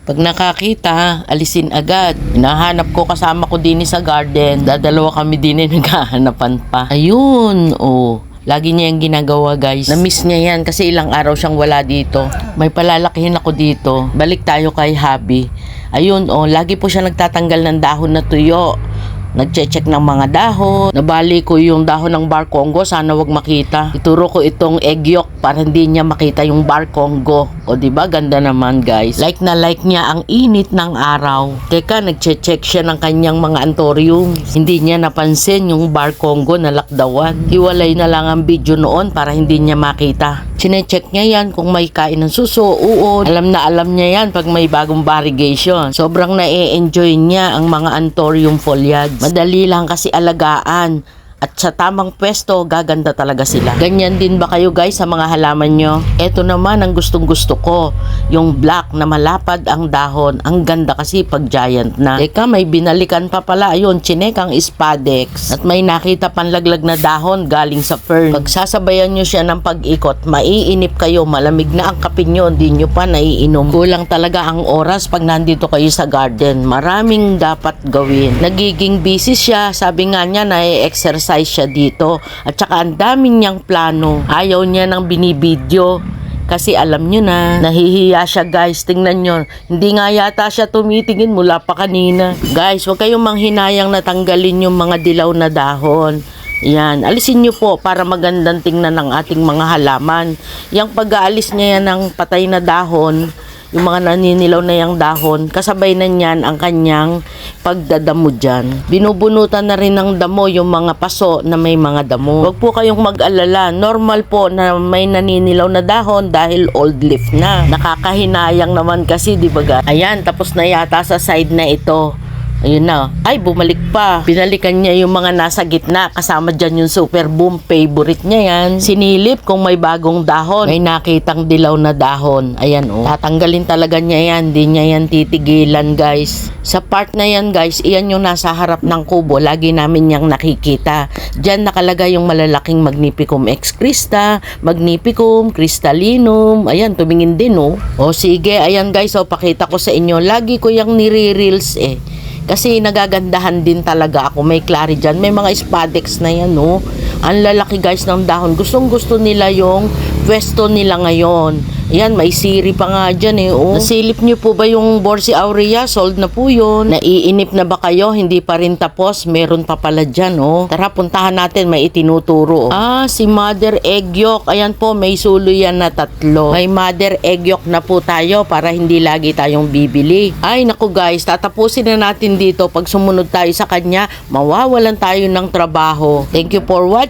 Pag nakakita, alisin agad. Hinahanap ko, kasama ko din sa garden. Dadalawa kami din naghahanapan pa. Ayun, oh. Lagi niya yung ginagawa, guys. Na-miss niya yan kasi ilang araw siyang wala dito. May palalakihin ako dito. Balik tayo kay Habi. Ayun, oh, lagi po siya nagtatanggal ng dahon na tuyo. Nagche-check ng mga dahon. Nabali ko yung dahon ng bar Congo. Sana wag makita. Ituro ko itong egg yolk para hindi niya makita yung bar Congo. O diba? Ganda naman, guys. Like na like niya ang init ng araw. Teka, nagche-check siya ng kanyang mga antorium. Hindi niya napansin yung bar Congo na lakdawan. Hiwalay na lang ang video noon para hindi niya makita. Chine-check niya yan kung may kain ng suso, uod. Alam na alam niya yan pag may bagong variegation. Sobrang na-enjoy niya ang mga antorium foliage. Madali lang kasi alagaan. At sa tamang pwesto, gaganda talaga sila. Ganyan din ba kayo, guys, sa mga halaman nyo? Ito naman ang gustong gusto ko. Yung black na malapad ang dahon. Ang ganda kasi pag giant na. Teka, may binalikan pa pala. Ayun, chinek ang Spadex. At may nakita panlaglag na dahon galing sa fern. Pag sasabayan nyo siya ng pag-ikot, maiinip kayo. Malamig na ang kape nyo. Hindi nyo pa naiinom. Kulang talaga ang oras pag nandito kayo sa garden. Maraming dapat gawin. Nagiging busy siya. Sabi nga niya na exercise siya dito at saka ang dami niyang plano. Ayaw niya nang binibidyo kasi alam nyo na nahihiya siya, guys. Tingnan nyo, hindi nga yata siya tumitingin mula pa kanina. Guys, huwag kayong manghinayang natanggalin yung mga dilaw na dahon. Yan, alisin nyo po para magandang tingnan ng ating mga halaman. Yung pag-aalis niya yan ng patay na dahon, yung mga naninilaw na yung dahon, kasabay na niyan ang kanyang pagdadamo dyan. Binubunutan na rin ng damo yung mga paso na may mga damo. Huwag po kayong mag-alala. Normal po na may naninilaw na dahon dahil old leaf na. Nakakahinayang naman kasi, di ba guys? Ayan, tapos na yata sa side na ito. Ayun na. Ay, bumalik pa. Binalikan niya yung mga nasa gitna. Kasama dyan yung super boom. Favorite niya yan. Sinilip kung may bagong dahon. May nakitang dilaw na dahon. Ayan, oh. Tatanggalin talaga niya yan. Di niya yan titigilan, guys. Sa part na yan, guys, iyan yung nasa harap ng kubo. Lagi namin yang nakikita. Dyan nakalagay yung malalaking Magnificum ex Christa, Magnificum, Crystallinum. Ayan, tumingin din, oh. O, sige. Ayan, guys, oh, pakita ko sa inyo. Lagi ko yung nire-reels, eh. Kasi nagagandahan din talaga ako. May clary dyan. May mga Spadex na yan, no? Ang lalaki, guys, ng dahon. Gustong gusto nila yung pwesto nila ngayon. Yan, may siri pa nga dyan, eh, oh. Nasilip nyo po ba yung Borsi aurea? Sold na po yun. Naiinip na ba kayo? Hindi pa rin tapos. Meron pa pala dyan, oh. Tara, puntahan natin. May itinuturo, oh. Ah, si Mother Egg Yolk. Ayan po, may sulo yan na 3. May Mother Egg Yolk na po tayo para hindi lagi tayong bibili. Ay, naku, guys, tatapusin na natin dito. Pag sumunod tayo sa kanya, mawawalan tayo ng trabaho. Thank you for watching.